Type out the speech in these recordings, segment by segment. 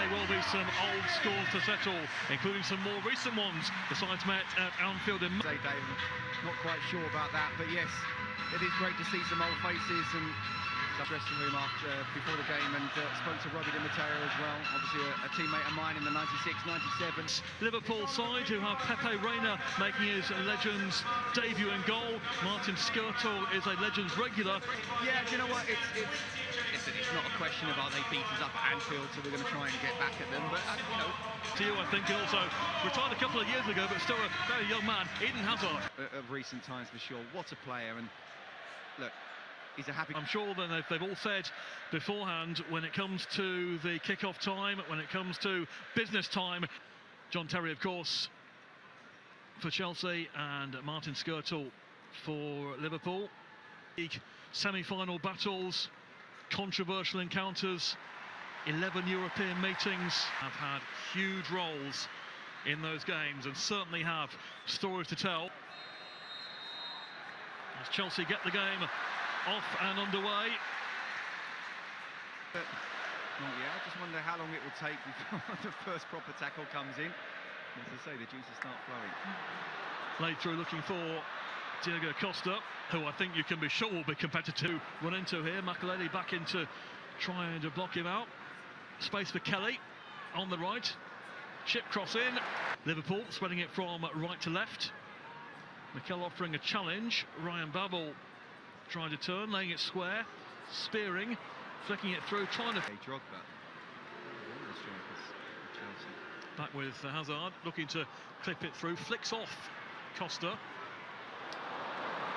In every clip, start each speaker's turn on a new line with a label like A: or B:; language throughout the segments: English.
A: may well be some old scores to settle, including some more recent ones. The sides met at Anfield in
B: Dave, not quite sure about that, but yes, it is great to see some old faces and dressing room before the game, and spoke to Robbie Di Matteo as well, obviously a teammate of mine in the 96-97.
A: Liverpool side who have Pepe Reina making his Legends debut in goal. Martin Skirtle is a Legends regular.
B: Yeah, do you know what? It's not a question of are they beat us up at Anfield, so we're going to try and get back at them, but you know.
A: To you, I think, and also retired a couple of years ago, but still a very young man, Eden Hazard.
B: Of recent times, for sure. What a player, and look, he's a happy...
A: I'm sure that they've all said beforehand, when it comes to the kick-off time, when it comes to business time, John Terry, of course, for Chelsea, and Martin Skirtle for Liverpool. League semi-final battles, controversial encounters, 11 European meetings, have had huge roles in those games and certainly have stories to tell. As Chelsea get the game off and underway.
B: I just wonder how long it will take before the first proper tackle comes in. As I say, the juices start flowing.
A: Played through looking for Diego Costa, who I think you can be sure will be competitive to run into here. Makelele back in to try and block him out. Space for Kelly on the right. Chip cross in. Liverpool spreading it from right to left. Mikel offering a challenge. Ryan Babel trying to turn, laying it square, spearing, flicking it through, trying to...
B: Drogba.
A: Back with Hazard, looking to clip it through, flicks off Costa.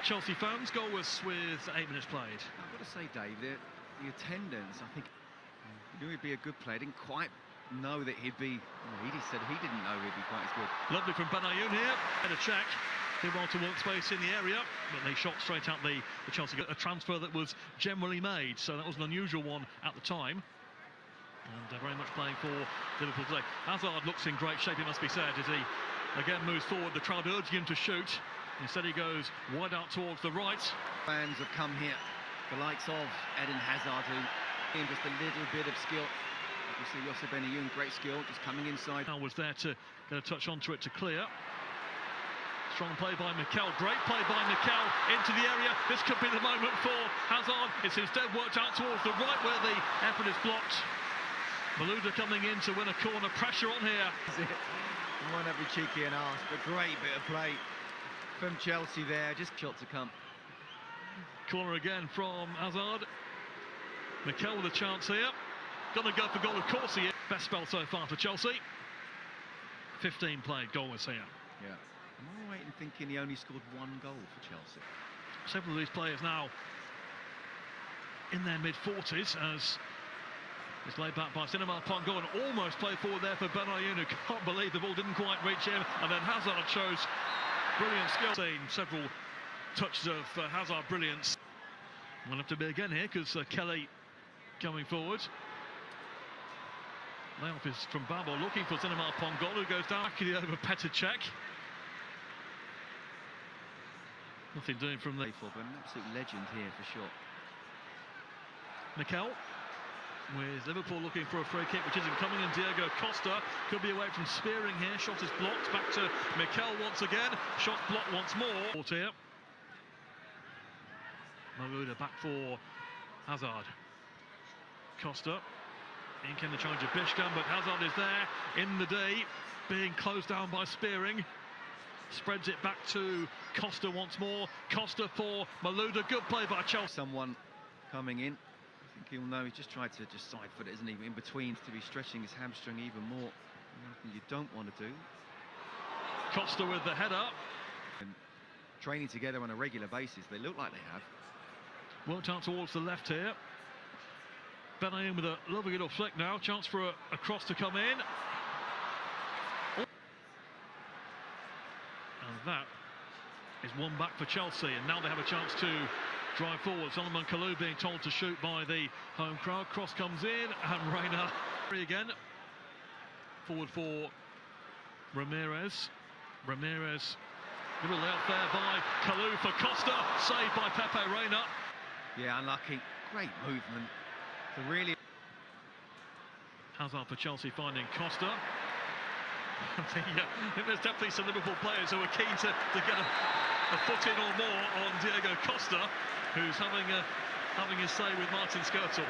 A: Chelsea fans, goalless with 8 minutes played.
B: I've got to say, Dave, the attendance, I think, he knew he'd be a good player. Didn't quite know that he'd be... Well, he said he didn't know he'd be quite as good.
A: Lovely from Benayoun here, and a check. Did well to work space in the area, but they shot straight out the Chelsea. A transfer that was generally made, so that was an unusual one at the time. And very much playing for Liverpool today. Hazard looks in great shape, it must be said, as he again moves forward. The crowd urging him to shoot. Instead he goes wide out towards the right.
B: Fans have come here, the likes of Eden Hazard, who gave just a little bit of skill. Obviously, José Benayoun, great skill, just coming inside.
A: I was there to get a touch onto it to clear. Strong play by Mikel, great play by Mikel into the area. This could be the moment for Hazard. It's instead worked out towards the right where the effort is blocked. Malouda coming in to win a corner, pressure on here.
B: You won't have to be cheeky and ask, but great bit of play from Chelsea there, just shot to come.
A: Corner again from Hazard. Mikel with a chance here. Gonna go for goal, of course he is. Best spell so far for Chelsea. 15 played, goalless here.
B: Yeah. Am I right in thinking he only scored 1 goal for Chelsea?
A: Several of these players now in their mid-40s, as it's laid back by Cinema Pongo and almost played forward there for Benayoun, who can't believe the ball didn't quite reach him, and then Hazard shows brilliant skill. Seen several touches of Hazard brilliance. Will have to be again here because Kelly coming forward. Layoff is from Babel, looking for Cinema Pongo, who goes down back over Petr Cech. Nothing doing from the...
B: But an absolute legend here for sure.
A: Mikel with Liverpool looking for a free kick, which isn't coming, and Diego Costa could be away from spearing here. Shot is blocked, back to Mikel once again. Shot blocked once more. Here. Malouda back for Hazard. Costa. In came the challenge of Bishkan, but Hazard is there in the day, being closed down by spearing. Spreads it back to Costa once more. Costa for Malouda. Good play by Chelsea.
B: Someone coming in. I think he'll know he's just tried to side foot it, isn't he? In between, to be stretching his hamstring even more. Something you don't want to do.
A: Costa with the header.
B: And training together on a regular basis. They look like they have.
A: Worked out towards the left here. Benayoun with a lovely little flick now. Chance for a cross to come in. And that is one back for Chelsea, and now they have a chance to drive forward. Solomon Kalou being told to shoot by the home crowd. Cross comes in, and Reina again. Forward for Ramirez. Ramirez, little out there by Kalou for Costa. Saved by Pepe Reina.
B: Yeah, unlucky. Great movement. To really...
A: Hazard for Chelsea finding Costa. I think there's definitely some Liverpool players who are keen to get a foot in or more on Diego Costa, who's having his say with Martin Skirtle.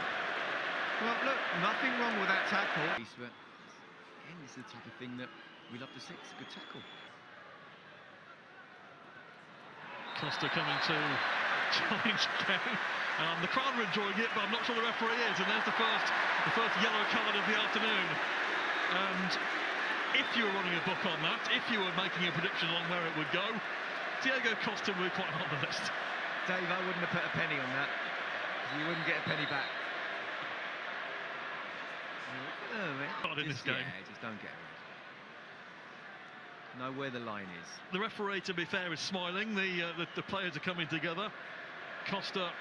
B: Well, look, nothing wrong with that tackle. But again, it's the type of thing that we love to see. It's a good tackle.
A: Costa coming to challenge again. The crowd are enjoying it, but I'm not sure the referee is. And there's the first yellow card of the afternoon. And if you were running a book on that, if you were making a prediction on where it would go, Diego Costa would be quite high on the list.
B: Dave, I wouldn't have put a penny on that. You wouldn't get a penny back.
A: Not in this game.
B: Yeah, just don't get it. Know where the line is.
A: The referee, to be fair, is smiling. The players are coming together. Costa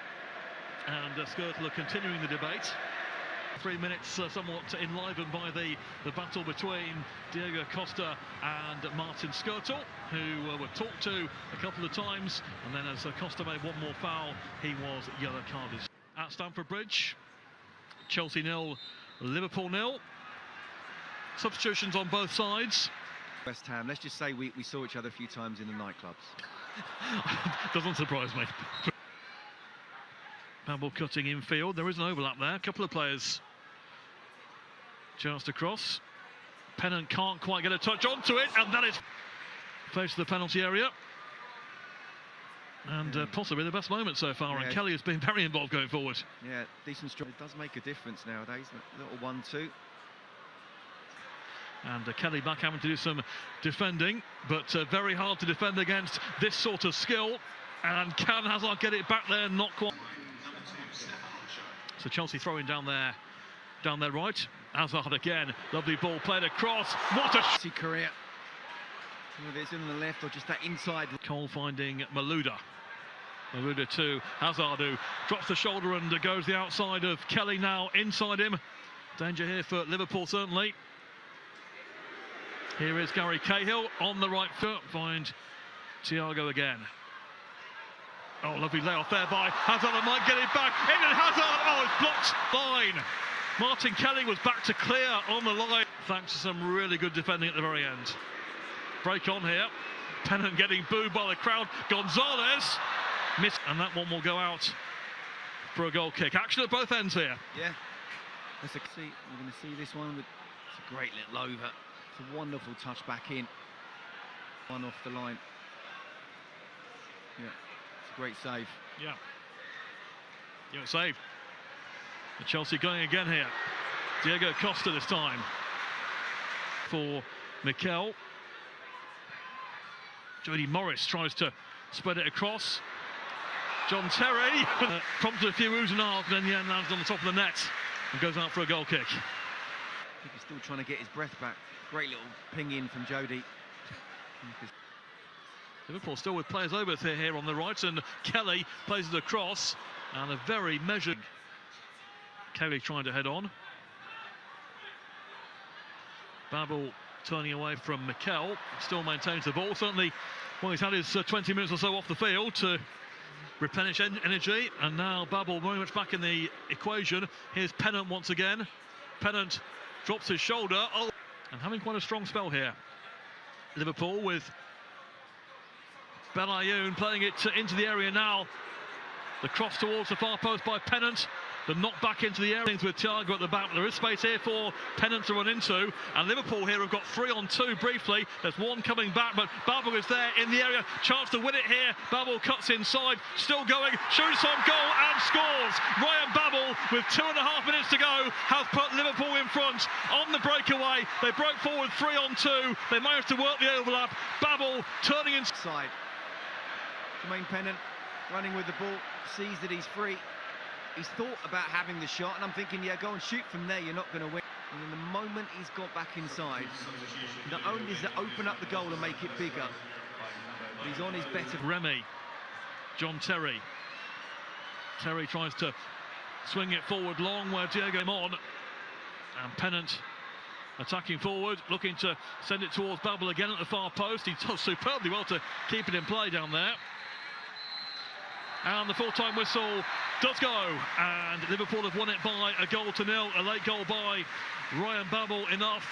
A: and Skirtle are continuing the debate. 3 minutes somewhat enlivened by the battle between Diego Costa and Martin Skirtle, who were talked to a couple of times, and then as Costa made one more foul, he was yellow carded. At Stamford Bridge, Chelsea 0, Liverpool 0. Substitutions on both sides.
B: West Ham, let's just say we saw each other a few times in the nightclubs.
A: Doesn't surprise me. Babel cutting infield, there is an overlap there, a couple of players just across. Pennant can't quite get a touch onto it, and that is face to the penalty area. And possibly the best moment so far, and Kelly has been very involved going forward.
B: Yeah, decent strike. It does make a difference nowadays, a little 1-2.
A: And Kelly back having to do some defending, but very hard to defend against this sort of skill. And can Hazard get it back there? Not quite. So Chelsea throwing down their right. Hazard again, lovely ball played across. What a
B: career. Whether it's in the left or just that inside.
A: Cole finding Malouda. Malouda to Hazard, who drops the shoulder and goes the outside of Kelly now inside him. Danger here for Liverpool certainly. Here is Gary Cahill on the right foot. Find Thiago again. Oh, lovely layoff there by Hazard, and might get it back. In and Hazard, oh, it's blocked. Line. Martin Kelly was back to clear on the line, thanks to some really good defending at the very end. Break on here. Pennant getting booed by the crowd. Gonzalez missed, and that one will go out for a goal kick. Action at both ends here.
B: Yeah. We're going to see this one. It's a great little over. It's a wonderful touch back in. One off the line. Yeah, it's a great save.
A: Yeah, save. And Chelsea going again here. Diego Costa this time for Mikel. Jody Morris tries to spread it across. John Terry prompted a few oohs and ahs, and then yeah, lands on the top of the net and goes out for a goal kick.
B: I think he's still trying to get his breath back. Great little ping in from Jody.
A: Liverpool still with players over here on the right, and Kelly plays it across, and a very measured Kelly trying to head on. Babel turning away from Mikel, still maintains the ball. Certainly, well, he's had his 20 minutes or so off the field to replenish energy, and now Babel very much back in the equation. Here's Pennant once again. Pennant drops his shoulder, and having quite a strong spell here. Liverpool with Belayun playing it into the area now. The cross towards the far post by Pennant. The knock back into the area with Thiago at the back. There is space here for Pennant to run into. And Liverpool here have got 3-on-2 briefly. There's one coming back, but Babel is there in the area. Chance to win it here. Babel cuts inside. Still going. Shoots on goal and scores. Ryan Babel, with 2.5 minutes to go, has put Liverpool in front on the breakaway. They broke forward 3-on-2. They managed to work the overlap. Babel turning inside.
B: Jermaine Pennant running with the ball. Sees that he's free. He's thought about having the shot, and I'm thinking, yeah, go and shoot from there, you're not going to win. And in the moment he's got back inside, not only does it open up the goal and make it bigger, but he's on his better.
A: Remy, John Terry. Terry tries to swing it forward long where Diego came on. And Pennant attacking forward, looking to send it towards Babel again at the far post. He does superbly well to keep it in play down there. And the full-time whistle does go, and Liverpool have won it by a goal to nil. A late goal by Ryan Babel enough.